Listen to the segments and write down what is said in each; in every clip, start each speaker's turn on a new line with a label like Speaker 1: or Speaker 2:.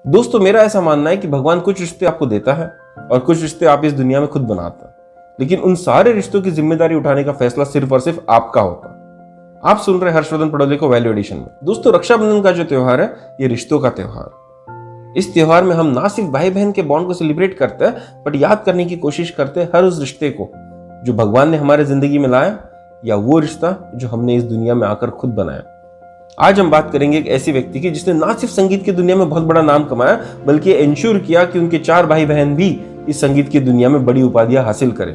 Speaker 1: दोस्तों, मेरा ऐसा मानना है कि भगवान कुछ रिश्ते आपको देता है और कुछ रिश्ते आप इस दुनिया में खुद बनाता है, लेकिन उन सारे रिश्तों की जिम्मेदारी उठाने का फैसला सिर्फ और सिर्फ आपका होता है। आप सुन रहे हर्षवर्धन पडोले को वैल्यू एडिशन में। दोस्तों, रक्षाबंधन का जो त्योहार है, ये रिश्तों का त्योहार। इस त्योहार में हम ना सिर्फ भाई बहन के बॉन्ड को सेलिब्रेट करते हैं, बट याद करने की कोशिश करते हैं हर उस रिश्ते को जो भगवान ने हमारे जिंदगी में लाया, या वो रिश्ता जो हमने इस दुनिया में आकर खुद बनाया। आज हम बात करेंगे एक ऐसी व्यक्ति की जिसने ना सिर्फ संगीत की दुनिया में बहुत बड़ा नाम कमाया, बल्कि इंश्योर किया कि उनके 4 भाई बहन भी इस संगीत की दुनिया में बड़ी उपाधियां हासिल करें।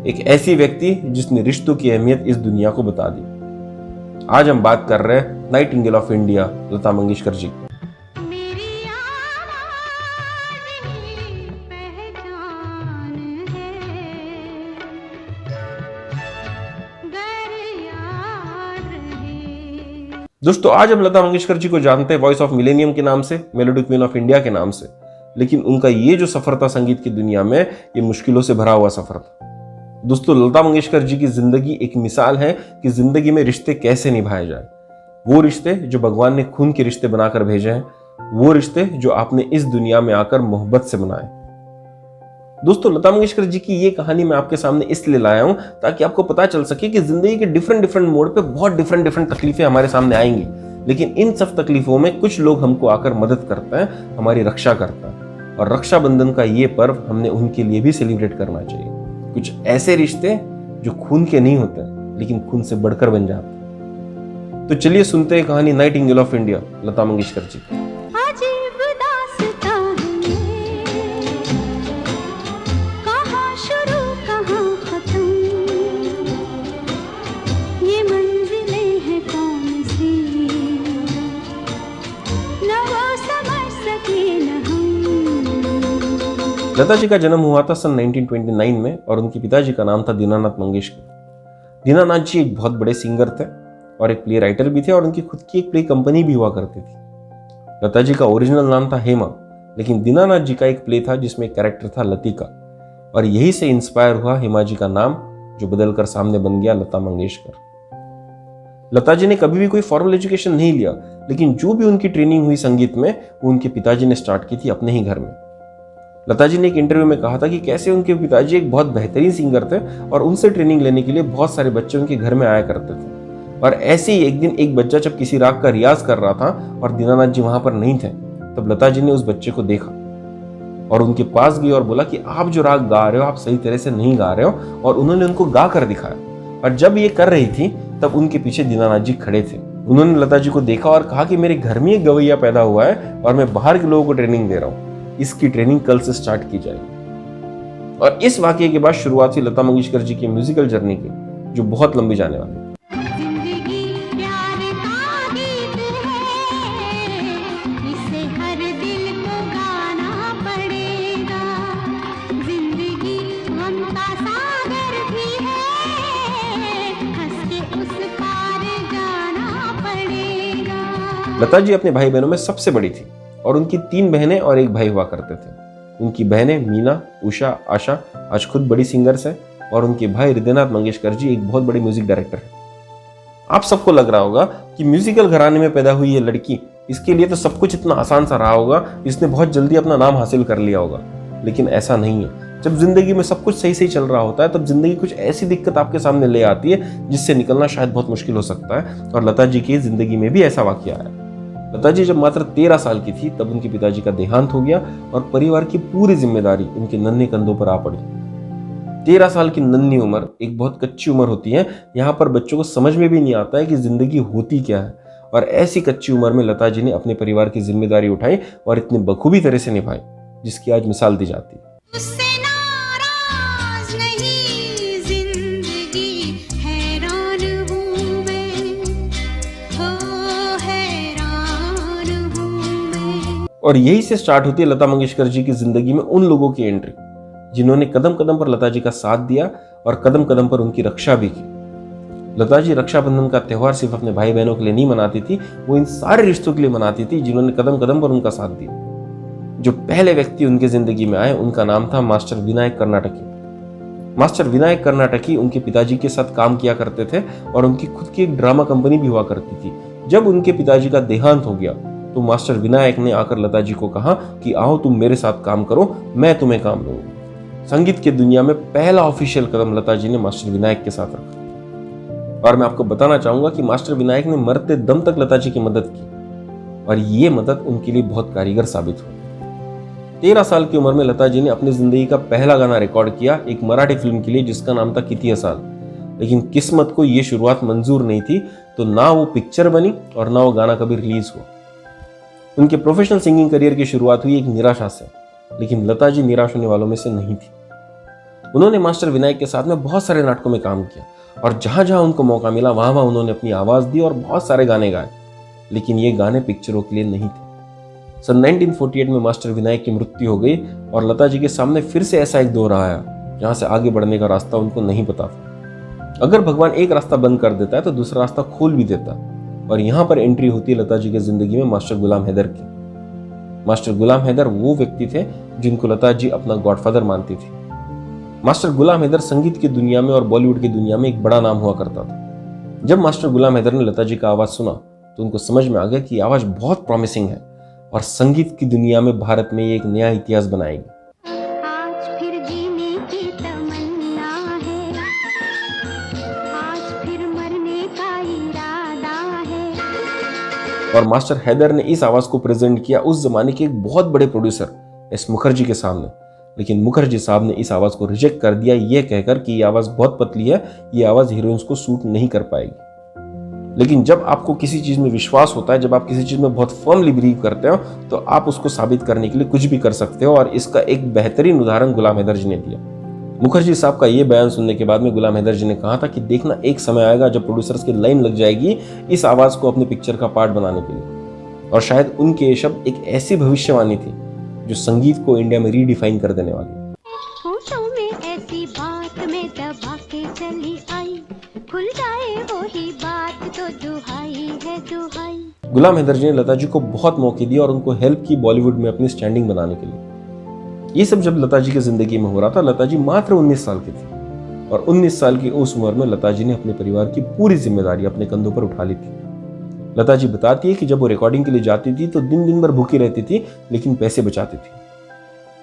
Speaker 1: एक ऐसी व्यक्ति जिसने रिश्तों की अहमियत इस दुनिया को बता दी। आज हम बात कर रहे हैं Nightingale of India, Lata Mangeshkar ji. दोस्तों, आज हम लता मंगेशकर जी को जानते हैं वॉइस ऑफ मिलेनियम के नाम से, मेलोडी क्वीन ऑफ इंडिया के नाम से, लेकिन उनका ये जो सफर था संगीत की दुनिया में, ये मुश्किलों से भरा हुआ सफर था। दोस्तों, लता मंगेशकर जी की जिंदगी एक मिसाल है कि जिंदगी में रिश्ते कैसे निभाए जाए। वो रिश्ते जो भगवान ने खून के रिश्ते बनाकर भेजे हैं, वो रिश्ते जो आपने इस दुनिया में आकर मोहब्बत से बनाए। दोस्तों, लता मंगेशकर जी की ये कहानी मैं आपके सामने इसलिए लाया हूं ताकि आपको पता चल सके कि जिंदगी के डिफरेंट मोड पे बहुत डिफरेंट तकलीफें हमारे सामने आएंगी, लेकिन इन सब तकलीफों में कुछ लोग हमको आकर मदद करते हैं, हमारी रक्षा करता है। और रक्षाबंधन का ये पर्व हमने उनके लिए भी सेलिब्रेट करना चाहिए। कुछ ऐसे रिश्ते जो खून के नहीं होते, लेकिन खून से बढ़कर बन जाते हैं। तो चलिए सुनते हैं कहानी Nightingale of India, Lata Mangeshkar ji. Lata ji का जन्म हुआ था सन 1929 में और उनके पिताजी का नाम था दीनानाथ मंगेशकर। दीनानाथ जी एक बहुत बड़े सिंगर थे और एक प्ले राइटर भी थे, और उनकी खुद की एक प्ले कंपनी भी हुआ करती थी। लता जी का ओरिजिनल नाम था हेमा, लेकिन दीनानाथ जी का एक प्ले था जिसमें एक कैरेक्टर था लतिका, और यही से इंस्पायर हुआ हेमा जी का नाम, जो बदलकर सामने बन गया लता मंगेशकर। लता जी ने कभी भी कोई फॉर्मल एजुकेशन नहीं लिया, लेकिन जो भी उनकी ट्रेनिंग हुई संगीत में, वो उनके पिताजी ने स्टार्ट की थी अपने ही घर में। लता जी ने एक इंटरव्यू में कहा था कि कैसे उनके पिताजी एक बहुत बेहतरीन सिंगर थे और उनसे ट्रेनिंग लेने के लिए बहुत सारे बच्चे उनके घर में आया करते थे। और ऐसे ही एक दिन एक बच्चा जब किसी राग का रियाज कर रहा था और दीनानाथ जी वहां पर नहीं थे, तब लता जी ने उस बच्चे को देखा और उनके पास गई और बोला कि आप जो राग गा रहे हो, आप सही तरह से नहीं गा रहे हो, और उन्होंने उनको गा कर दिखाया। और जब ये कर रही थी, तब उनके पीछे दीनानाथ जी खड़े थे। उन्होंने लता जी को देखा और कहा कि मेरे घर में एक गवैया पैदा हुआ है और मैं बाहर के लोगों को ट्रेनिंग दे रहा हूँ, इसकी ट्रेनिंग कल से स्टार्ट की जाएगी। और इस वाकये के बाद शुरुआत हुई लता मंगेशकर जी की म्यूजिकल जर्नी की, जो बहुत लंबी जाने वाली है। लता जी अपने भाई बहनों में सबसे बड़ी थी और उनकी 3 बहनें और 1 भाई हुआ करते थे। उनकी बहनें मीना, उषा, आशा आज खुद बड़ी सिंगर्स हैं, और उनके भाई हृदयनाथ मंगेशकर जी एक बहुत बड़े म्यूजिक डायरेक्टर हैं। आप सबको लग रहा होगा कि म्यूजिकल घराने में पैदा हुई ये लड़की, इसके लिए तो सब कुछ इतना आसान सा रहा होगा, इसने बहुत जल्दी अपना नाम हासिल कर लिया होगा, लेकिन ऐसा नहीं है। जब जिंदगी में सब कुछ सही चल रहा होता है, तब जिंदगी कुछ ऐसी दिक्कत आपके सामने ले आती है जिससे निकलना शायद बहुत मुश्किल हो सकता है, और लता जी की जिंदगी में भी ऐसा वाकया आया। लता जी जब मात्र 13 साल की थी, तब उनके पिताजी का देहांत हो गया और परिवार की पूरी जिम्मेदारी उनके नन्हे कंधों पर आ पड़ी। 13 साल की नन्ही उम्र एक बहुत कच्ची उम्र होती है। यहाँ पर बच्चों को समझ में भी नहीं आता है कि जिंदगी होती क्या है, और ऐसी कच्ची उम्र में लता जी ने अपने परिवार की जिम्मेदारी उठाई और इतने बखूबी तरह से निभाई, जिसकी आज मिसाल दी जाती है। और यही से स्टार्ट होती है लता मंगेशकर जी की जिंदगी में उन लोगों की एंट्री जिन्होंने कदम कदम पर लता जी का साथ दिया और कदम कदम पर उनकी रक्षा भी की। लता जी रक्षाबंधन का त्योहार सिर्फ अपने भाई बहनों के लिए नहीं मनाती थी, वो इन सारे रिश्तों के लिए मनाती थी जिन्होंने कदम कदम पर उनका साथ दिया। जो पहले व्यक्ति उनके जिंदगी में आए, उनका नाम था मास्टर विनायक कर्नाटकी। मास्टर विनायक कर्नाटकी उनके पिताजी के साथ काम किया करते थे और उनकी खुद की एक ड्रामा कंपनी भी हुआ करती थी। जब उनके पिताजी का देहांत हो गया, तो मास्टर विनायक ने आकर लता जी को कहा कि आओ तुम मेरे साथ काम करो, मैं तुम्हें काम दूंगा। संगीत की दुनिया में पहला ऑफिशियल कदम लता जी ने मास्टर विनायक के साथ रखा। और मैं आपको बताना चाहूंगा कि मास्टर विनायक ने मरते दम तक लता जी की मदद की और ये मदद उनके लिए बहुत कारीगर साबित हुई। 13 साल की उम्र में लता जी ने अपनी जिंदगी का पहला गाना रिकॉर्ड किया एक मराठी फिल्म के लिए जिसका नाम था किती साल। लेकिन किस्मत को ये शुरुआत मंजूर नहीं थी, तो ना वो पिक्चर बनी और ना वो गाना कभी रिलीज हुआ। उनके प्रोफेशनल सिंगिंग करियर की शुरुआत हुई एक निराशा से, लेकिन लता जी निराश होने वालों में से नहीं थी। उन्होंने मास्टर विनायक के साथ में बहुत सारे नाटकों में काम किया और जहां जहां उनको मौका मिला वहां वहां उन्होंने अपनी आवाज दी और बहुत सारे गाने गाए, लेकिन ये गाने पिक्चरों के लिए नहीं थे। सन 1948 में मास्टर विनायक की मृत्यु हो गई और लता जी के सामने फिर से ऐसा एक दौर आया जहां से आगे बढ़ने का रास्ता उनको नहीं पता था। अगर भगवान एक रास्ता बंद कर देता है तो दूसरा रास्ता खोल भी देता है, और यहां पर एंट्री होती है लता जी की जिंदगी में मास्टर गुलाम हैदर की। मास्टर गुलाम हैदर वो व्यक्ति थे जिनको लता जी अपना गॉडफादर मानती थी। मास्टर गुलाम हैदर संगीत की दुनिया में और बॉलीवुड की दुनिया में एक बड़ा नाम हुआ करता था। जब मास्टर गुलाम हैदर ने लता जी का आवाज सुना तो उनको समझ में आ गया कि आवाज बहुत प्रॉमिसिंग है और संगीत की दुनिया में भारत में ये एक नया इतिहास बनाएगी।
Speaker 2: आज फिर जीने की तमन्ना है, आज फिर मरने का इरादा है।
Speaker 1: और मास्टर हैदर ने इस आवाज को प्रेजेंट किया उस जमाने के एक बहुत बड़े प्रोड्यूसर एस मुखर्जी के सामने, लेकिन मुखर्जी साहब ने इस आवाज को रिजेक्ट कर दिया ये कहकर कि ये आवाज बहुत पतली है, ये आवाज हीरोइंस को सूट नहीं कर पाएगी। लेकिन जब आपको किसी चीज में विश्वास होता है, जब आप किसी चीज में बहुत फर्मली बिलीव करते हो, तो आप उसको साबित करने के लिए कुछ भी कर सकते हो, और इसका एक बेहतरीन उदाहरण गुलाम हैदर जी ने दिया। मुखर्जी साहब का ये बयान सुनने के बाद में गुलाम हैदर जी ने कहा था कि देखना एक समय आएगा जब प्रोड्यूसर्स की लाइन लग जाएगी इस आवाज को अपने पिक्चर का पार्ट बनाने के लिए। और शायद उनके ये शब्द एक ऐसी भविष्यवाणी थी जो संगीत को इंडिया में रीडिफाइन कर देने वाली।
Speaker 2: होठों में ऐसी बात में दबा के चली आई, खुल जाए वही बात तो दुहाई है दुहाई।
Speaker 1: गुलाम हैदर जी ने लता जी को बहुत मौके दिए और उनको हेल्प की बॉलीवुड में अपनी स्टैंडिंग बनाने के लिए। ये सब जब लता जी की जिंदगी में हो रहा था, लता जी मात्र 19 साल की थी और 19 साल की उस उम्र में लता जी ने अपने परिवार की पूरी जिम्मेदारी अपने कंधों पर उठा ली थी। लता जी बताती है कि जब वो रिकॉर्डिंग के लिए जाती थी तो दिन दिन भर भूखी रहती थी, लेकिन पैसे बचाती थी।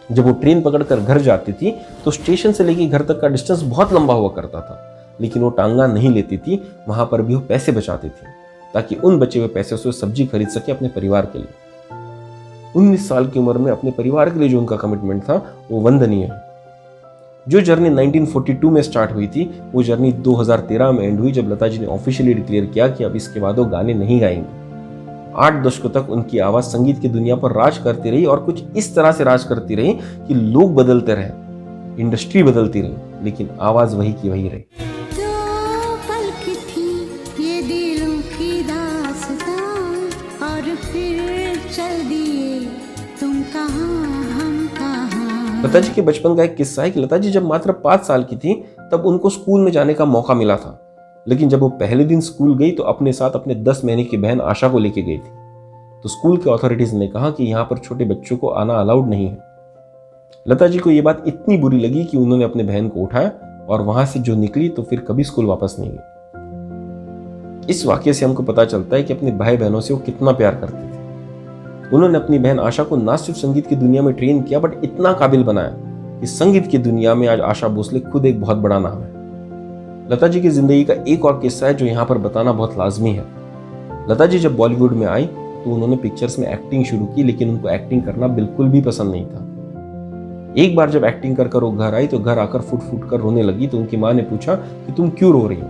Speaker 1: जब वो ट्रेन पकड़कर घर जाती थी तो स्टेशन से लेकर घर तक का डिस्टेंस बहुत लंबा हुआ करता था, लेकिन वो टांगा नहीं लेती थी, वहां पर भी वो पैसे बचाती थी ताकि उन बचे हुए पैसे से सब्जी खरीद सके अपने परिवार के लिए। 19 साल की उम्र में अपने परिवार के लिए जो उनका कमिटमेंट था वो वंदनीय है। जो जर्नी 1942 में स्टार्ट हुई थी वो जर्नी 2013 में एंड हुई जब लता जी ने ऑफिशियली डिक्लेयर किया कि अब इसके बाद वो गाने नहीं गाएंगे। 8 दशकों तक उनकी आवाज संगीत की दुनिया पर राज करती रही और कुछ इस तरह से राज करती रही कि लोग बदलते रहे, इंडस्ट्री बदलती रही, लेकिन आवाज वही की वही रही। लता जी के बचपन का एक किस्सा है कि लता जी जब मात्र 5 साल की थी तब उनको स्कूल में जाने का मौका मिला था, लेकिन जब वो पहले दिन स्कूल गई तो अपने साथ अपने 10 महीने की बहन आशा को लेके गई थी। तो स्कूल के अथॉरिटीज ने कहा कि यहाँ पर छोटे बच्चों को आना अलाउड नहीं है। लता जी को ये बात इतनी बुरी लगी कि उन्होंने अपने बहन को उठाया और वहां से जो निकली तो फिर कभी स्कूल वापस नहीं गई। इस वाक्य से हमको पता चलता है कि अपने भाई बहनों से वो कितना प्यार करती थी। उन्होंने अपनी बहन आशा को ना सिर्फ संगीत की दुनिया में ट्रेन किया बट इतना काबिल बनाया कि संगीत की दुनिया में आज आशा भोसले खुद एक बहुत बड़ा नाम है। लता जी की जिंदगी का एक और किस्सा है जो यहाँ पर बताना बहुत लाजमी है। लता जी जब बॉलीवुड में आई तो उन्होंने पिक्चर्स में एक्टिंग शुरू की, लेकिन उनको एक्टिंग करना बिल्कुल भी पसंद नहीं था। एक बार जब एक्टिंग कर वो घर आई तो घर आकर फुट फुट कर रोने लगी, तो उनकी माँ ने पूछा कि तुम क्यों रो रही हो।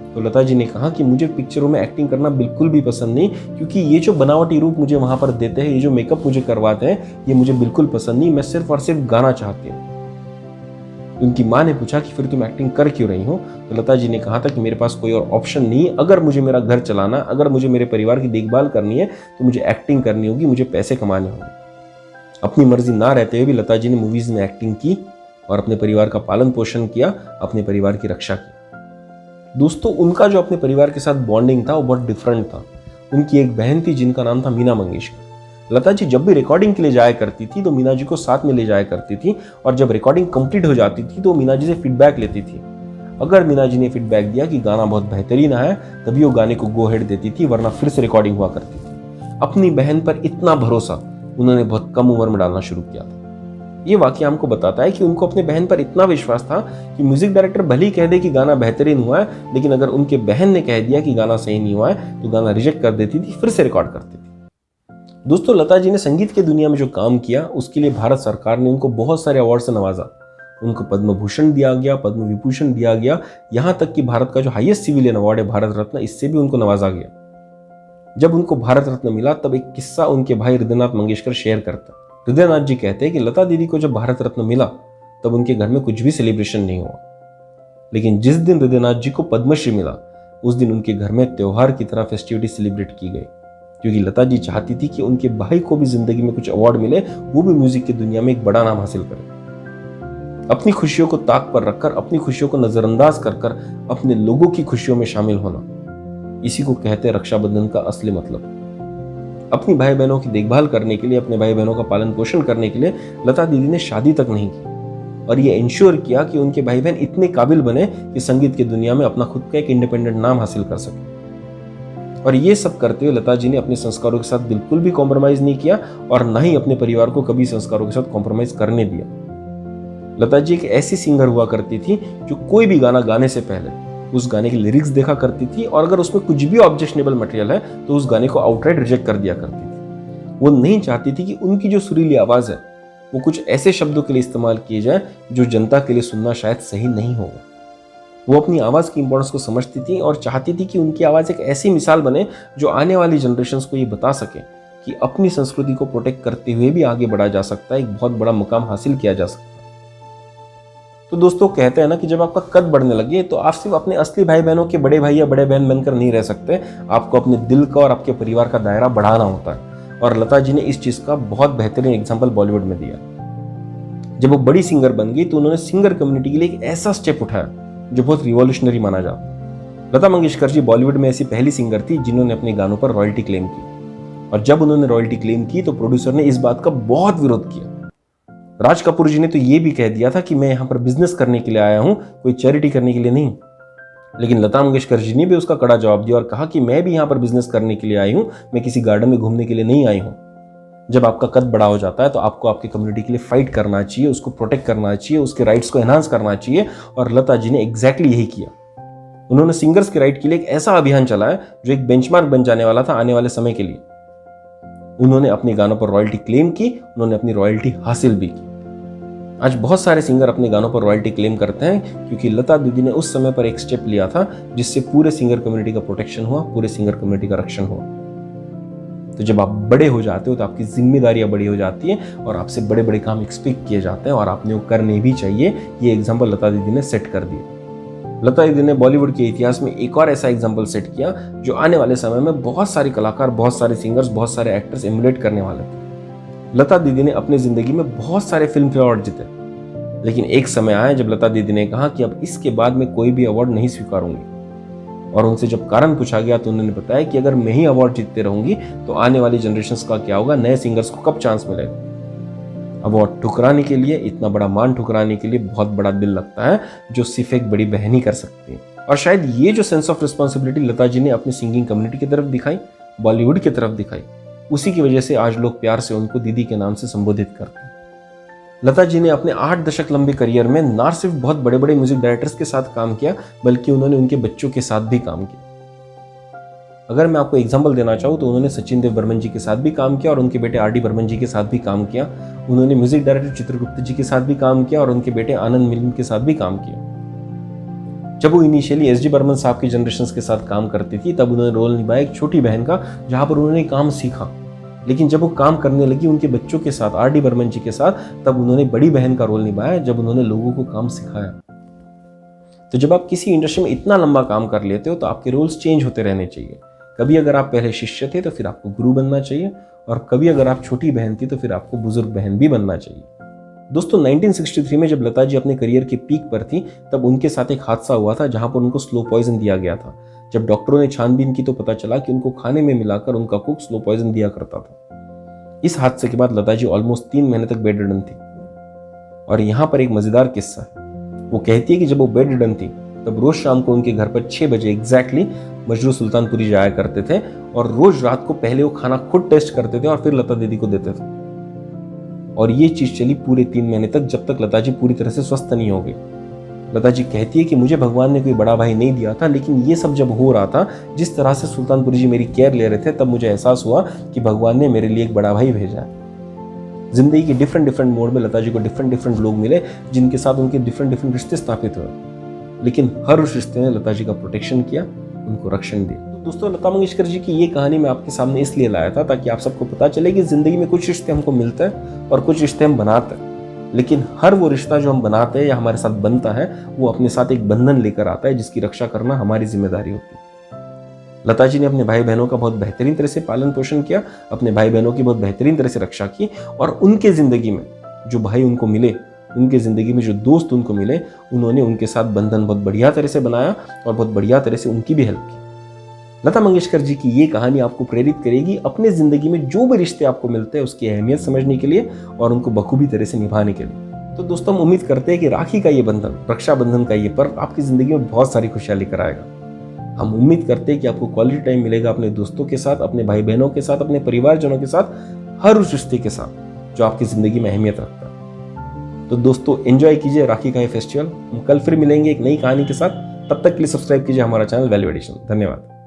Speaker 1: तो लता जी ने कहा कि मुझे पिक्चरों में एक्टिंग करना बिल्कुल भी पसंद नहीं, क्योंकि ये जो बनावटी रूप मुझे वहां पर देते हैं, ये जो मेकअप मुझे करवाते हैं, ये मुझे बिल्कुल पसंद नहीं, मैं सिर्फ और सिर्फ गाना चाहती हूँ। उनकी माँ ने पूछा कि फिर तुम एक्टिंग कर क्यों रही हो। तो लता जी ने कहा था कि मेरे पास कोई और ऑप्शन नहीं, अगर मुझे मेरा घर चलाना, अगर मुझे मेरे परिवार की देखभाल करनी है तो मुझे एक्टिंग करनी होगी, मुझे पैसे कमाने होंगे। अपनी मर्जी ना रहते हुए भी लता जी ने मूवीज में एक्टिंग की और अपने परिवार का पालन पोषण किया, अपने परिवार की रक्षा की। दोस्तों, उनका जो अपने परिवार के साथ बॉन्डिंग था वो बहुत डिफरेंट था। उनकी एक बहन थी जिनका नाम था मीना मंगेशकर। लता जी जब भी रिकॉर्डिंग के लिए जाया करती थी तो मीना जी को साथ में ले जाया करती थी, और जब रिकॉर्डिंग कंप्लीट हो जाती थी तो मीना जी से फीडबैक लेती थी। अगर मीना जी ने फीडबैक दिया कि गाना बहुत बेहतरीन है तभी वो गाने को गो हेड देती थी, वरना फिर से रिकॉर्डिंग हुआ करती थी। अपनी बहन पर इतना भरोसा उन्होंने बहुत कम उम्र में डालना शुरू किया था। ये वाकया हमको बताता है कि उनको अपने बहन पर इतना विश्वास था कि म्यूजिक डायरेक्टर भले ही कह दे कि गाना बेहतरीन हुआ है, लेकिन अगर उनके बहन ने कह दिया कि गाना सही नहीं हुआ है तो गाना रिजेक्ट कर देती थी, फिर से रिकॉर्ड करती थी। दोस्तों, लता जी ने संगीत की दुनिया में जो काम किया उसके लिए भारत सरकार ने उनको बहुत सारे अवार्ड से नवाजा। उनको पद्म भूषण दिया गया, पद्म विभूषण दिया गया, यहाँ तक कि भारत का जो हाईएस्ट सिविलियन अवार्ड है भारत रत्न, इससे भी उनको नवाजा गया। जब उनको भारत रत्न मिला तब एक किस्सा उनके भाई हृदयनाथ मंगेशकर शेयर करता। हृदयनाथ जी कहते हैं कि लता दीदी को जब भारत रत्न मिला तब उनके घर में कुछ भी सेलिब्रेशन नहीं हुआ, लेकिन जिस दिन हृदयनाथ जी को पद्मश्री मिला उस दिन उनके घर में त्योहार की तरह फेस्टिविटी सेलिब्रेट की गई, क्योंकि लता जी चाहती थी कि उनके भाई को भी जिंदगी में कुछ अवार्ड मिले, वो भी म्यूजिक की दुनिया में एक बड़ा नाम हासिल करे। अपनी खुशियों को ताक पर रखकर, अपनी खुशियों को नजरअंदाज कर अपने लोगों की खुशियों में शामिल होना, इसी को कहते हैं रक्षाबंधन का असली मतलब। अपनी भाई बहनों की देखभाल करने के लिए, अपने भाई बहनों का पालन पोषण करने के लिए लता दीदी ने शादी तक नहीं की और ये इंश्योर किया कि उनके भाई बहन इतने काबिल बने कि संगीत की दुनिया में अपना खुद का एक इंडिपेंडेंट नाम हासिल कर सके। और ये सब करते हुए लता जी ने अपने संस्कारों के साथ बिल्कुल भी कॉम्प्रोमाइज नहीं किया और ना ही अपने परिवार को कभी संस्कारों के साथ कॉम्प्रोमाइज करने दिया। लता जी एक ऐसी सिंगर हुआ करती थी जो कोई भी गाना गाने से पहले उस गाने की लिरिक्स देखा करती थी और अगर उसमें कुछ भी ऑब्जेक्शनेबल मटेरियल है तो उस गाने को आउटराइट रिजेक्ट कर दिया करती थी। वो नहीं चाहती थी कि उनकी जो सुरीली आवाज है वो कुछ ऐसे शब्दों के लिए इस्तेमाल किए जाए जो जनता के लिए सुनना शायद सही नहीं होगा। वो अपनी आवाज की इंपॉर्टेंस को समझती थी और चाहती थी कि उनकी आवाज एक ऐसी मिसाल बने जो आने वाली जनरेशंस को ये बता सके कि अपनी संस्कृति को प्रोटेक्ट करते हुए भी आगे बढ़ा जा सकता है, एक बहुत बड़ा मुकाम हासिल किया जा सकता है। तो दोस्तों, कहते हैं ना कि जब आपका कद बढ़ने लगे तो आप सिर्फ अपने असली भाई बहनों के बड़े भाई या बड़े बहन बनकर नहीं रह सकते, आपको अपने दिल का और आपके परिवार का दायरा बढ़ाना होता है। और लता जी ने इस चीज का बहुत बेहतरीन एग्जांपल बॉलीवुड में दिया। जब वो बड़ी सिंगर बन गई तो उन्होंने सिंगर कम्युनिटी के लिए एक ऐसा स्टेप उठाया जो बहुत रिवॉल्यूशनरी माना जाता। लता मंगेशकर जी बॉलीवुड में ऐसी पहली सिंगर थी जिन्होंने अपने गानों पर रॉयल्टी क्लेम की, और जब उन्होंने रॉयल्टी क्लेम की तो प्रोड्यूसर ने इस बात का बहुत विरोध किया। राज कपूर जी ने तो ये भी कह दिया था कि मैं यहाँ पर बिजनेस करने के लिए आया हूँ, कोई चैरिटी करने के लिए नहीं। लेकिन लता मंगेशकर जी ने भी उसका कड़ा जवाब दिया और कहा कि मैं भी यहाँ पर बिजनेस करने के लिए आई हूँ, मैं किसी गार्डन में घूमने के लिए नहीं आई हूँ। जब आपका कद बड़ा हो जाता है तो आपको आपकी कम्युनिटी के लिए फाइट करना चाहिए, उसको प्रोटेक्ट करना चाहिए, उसके राइट्स को एनहांस करना चाहिए, और लता जी ने एग्जैक्टली यही किया। उन्होंने सिंगर्स के राइट के लिए एक ऐसा अभियान चलाया जो एक बेंचमार्क बन जाने वाला था आने वाले समय के लिए। उन्होंने अपने गानों पर रॉयल्टी क्लेम की, उन्होंने अपनी रॉयल्टी हासिल भी की। आज बहुत सारे सिंगर अपने गानों पर रॉयल्टी क्लेम करते हैं क्योंकि लता दीदी ने उस समय पर एक स्टेप लिया था जिससे पूरे सिंगर कम्युनिटी का प्रोटेक्शन हुआ, पूरे सिंगर कम्युनिटी का रक्षण हुआ। तो जब आप बड़े हो जाते हो तो आपकी जिम्मेदारियां बड़ी हो जाती हैं और आपसे बड़े बड़े काम एक्सपेक्ट किए जाते हैं और आपने वो करने भी चाहिए। ये एग्जाम्पल लता दीदी ने सेट कर दिया। लता दीदी ने बॉलीवुड के इतिहास में एक और ऐसा एग्जाम्पल सेट किया जो आने वाले समय में बहुत सारे कलाकार, बहुत सारे सिंगर्स, बहुत सारे एक्टर्स एमुलेट करने वाले थे। लता दीदी ने अपनी जिंदगी में बहुत सारे फिल्म फेयर अवार्ड जीते, लेकिन एक समय आया जब लता दीदी ने कहा कि अब इसके बाद मैं कोई भी अवार्ड नहीं स्वीकारूंगी। और उनसे जब कारण पूछा गया तो उन्होंने बताया कि अगर मैं ही अवार्ड जीतते रहूंगी तो आने वाली जनरेशंस का क्या होगा, नए सिंगर्स को कब चांस मिलेगा। अवार्ड ठुकराने के लिए, इतना बड़ा मान ठुकराने के लिए बहुत बड़ा दिल लगता है जो सिर्फ एक बड़ी बहन ही कर सकती है। और शायद ये जो sense of responsibility Lata ji ने अपनी सिंगिंग कम्युनिटी की तरफ दिखाई, बॉलीवुड की तरफ दिखाई, उसी की वजह से आज लोग प्यार से उनको दीदी के नाम से संबोधित करते हैं। लता जी ने अपने 8 दशक लंबे करियर में ना सिर्फ बहुत बड़े बड़े म्यूजिक डायरेक्टर्स के साथ काम किया बल्कि उन्होंने उनके बच्चों के साथ भी काम किया। अगर मैं आपको एग्जांपल देना चाहूँ तो उन्होंने सचिन देव बर्मन जी के साथ भी काम किया और उनके बेटे आर डी बर्मन जी के साथ भी काम किया। उन्होंने म्यूजिक डायरेक्टर चित्रगुप्त जी के साथ भी काम किया और उनके बेटे आनंद मिलिंद के साथ भी काम किया। जब वो इनिशियली एस डी बर्मन साहब की जनरेशन के साथ काम करती थी तब उन्होंने रोल निभाया एक छोटी बहन का, जहां पर उन्होंने काम सीखा। लेकिन जब वो काम करने लगी उनके बच्चों के साथ, आर डी बर्मन जी के साथ, तब उन्होंने बड़ी बहन का रोल निभाया जब उन्होंने लोगों को काम सिखाया। तो जब आप किसी इंडस्ट्री में इतना लंबा काम कर लेते हो तो आपके रोल्स चेंज होते रहने चाहिए। कभी अगर आप पहले शिष्य थे तो फिर आपको गुरु बनना चाहिए, और कभी अगर आप छोटी बहन थी तो फिर आपको बुजुर्ग बहन भी बनना चाहिए। दोस्तों, 1963 में जब लता जी अपने करियर के पीक पर थी तब उनके साथ एक हादसा हुआ था जहां पर उनको स्लो पॉइजन दिया गया था। जब डॉक्टरों ने छानबीन की तो पता चला कि उनको खाने में मिलाकर उनका कुक स्लो पॉइजन दिया करता था। इस हादसे के बाद लता जी ऑलमोस्ट 3 महीने तक बेड रिडन थी। और यहाँ पर एक मजेदार किस्सा है। वो कहती है कि जब वो बेड रिडन थी तब रोज शाम को उनके घर पर 6 बजे एग्जैक्टली मजरू सुल्तानपुरी जाया करते थे और रोज रात को पहले वो खाना खुद टेस्ट करते थे और फिर लता दीदी को देते थे। और ये चीज चली पूरे 3 महीने तक, जब तक लता जी पूरी तरह से स्वस्थ नहीं हो गई। लता जी कहती है कि मुझे भगवान ने कोई बड़ा भाई नहीं दिया था, लेकिन ये सब जब हो रहा था, जिस तरह से सुल्तानपुरी जी मेरी केयर ले रहे थे, तब मुझे एहसास हुआ कि भगवान ने मेरे लिए एक बड़ा भाई भेजा है। जिंदगी के डिफरेंट मोड में लता जी को डिफरेंट लोग मिले, जिनके साथ उनके डिफरेंट रिश्ते स्थापित हुए, लेकिन हर उस रिश्ते ने लता जी का प्रोटेक्शन किया, उनको रक्षण दिया। तो दोस्तों, लता मंगेशकर जी की ये कहानी मैं आपके सामने इसलिए लाया था ताकि आप सबको पता चले कि जिंदगी में कुछ रिश्ते हमको मिलते हैं और कुछ रिश्ते हम बनाते हैं, लेकिन हर वो रिश्ता जो हम बनाते हैं या हमारे साथ बनता है, वो अपने साथ एक बंधन लेकर आता है जिसकी रक्षा करना हमारी जिम्मेदारी होती है। लता जी ने अपने भाई बहनों का बहुत बेहतरीन तरह से पालन पोषण किया, अपने भाई बहनों की बहुत बेहतरीन तरह से रक्षा की, और उनके जिंदगी में जो भाई उनको मिले, उनके जिंदगी में जो दोस्त उनको मिले, उन्होंने उनके साथ बंधन बहुत बढ़िया तरह से बनाया और बहुत बढ़िया तरह से उनकी भी हेल्प की। लता मंगेशकर जी की ये कहानी आपको प्रेरित करेगी अपने जिंदगी में जो भी रिश्ते आपको मिलते हैं उसकी अहमियत समझने के लिए और उनको बखूबी तरह से निभाने के लिए। तो दोस्तों, हम उम्मीद करते हैं कि राखी का ये बंधन, रक्षाबंधन का ये पर्व आपकी जिंदगी में बहुत सारी खुशियां लेकर आएगा। हम उम्मीद करते हैं कि आपको क्वालिटी टाइम मिलेगा अपने दोस्तों के साथ, अपने भाई बहनों के साथ, अपने परिवारजनों के साथ, हर उस रिश्ते के साथ जो आपकी जिंदगी में अहमियत रखता है। तो दोस्तों, एंजॉय कीजिए राखी का ये फेस्टिवल। हम कल फिर मिलेंगे एक नई कहानी के साथ। तब तक के लिए सब्सक्राइब कीजिए हमारा चैनल वैल्यू एडिशन। धन्यवाद।